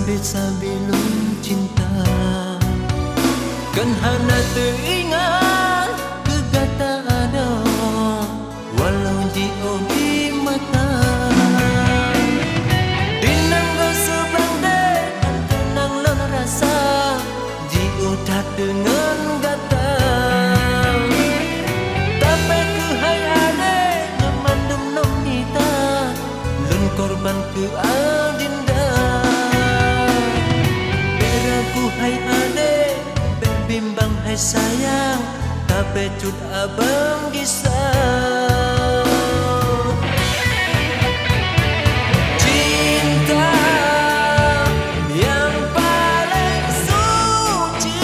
Sambil-sambilun cinta kan hana teringat kegata ada walau jio di mata dinang go sebelang dek tenang lang rasa jio dah dengan gata tapi ku hai ade memandum nomita lun korban ke adinda beraku hai ade bimbang hai sayang tapi cut abang gisau cinta yang paling suci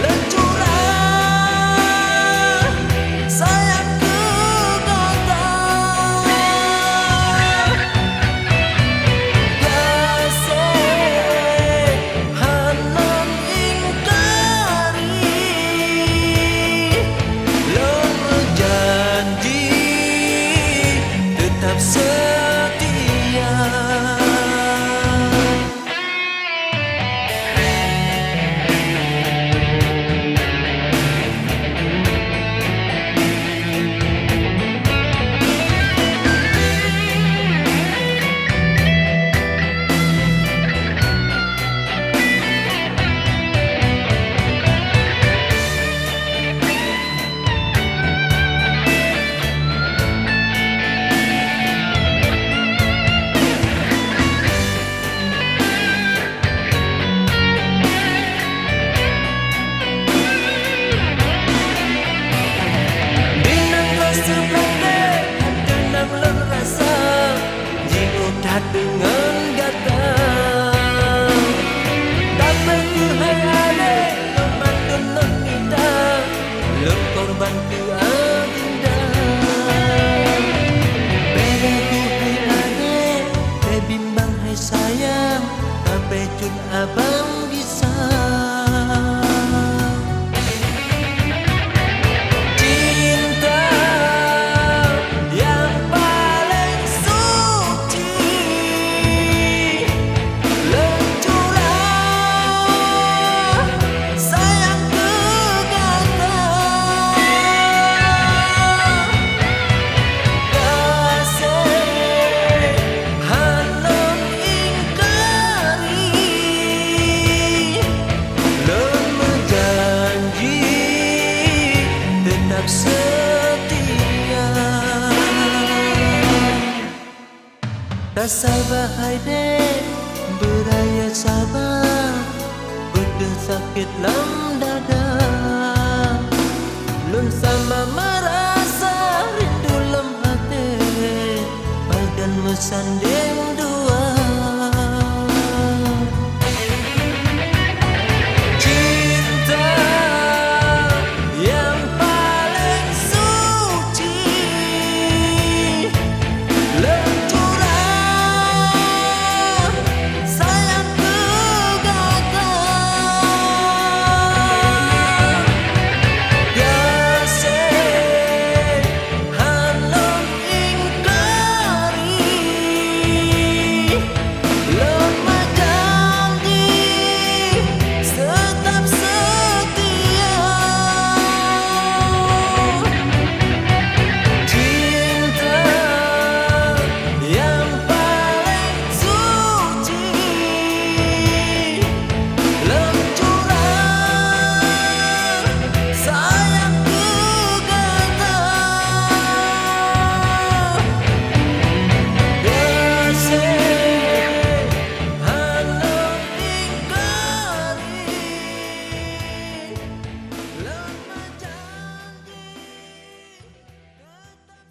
lecurah sayang kegata dengan gata tapi ku hai ade memandun nonita lep korban ku adinda beda ku hai ade bimbang hai sayang tapi cun abang bisa setia tak sabar hai dek beraya sabar bedah sakit lam dada lun sama merasa rindu lem hati badan mesandeng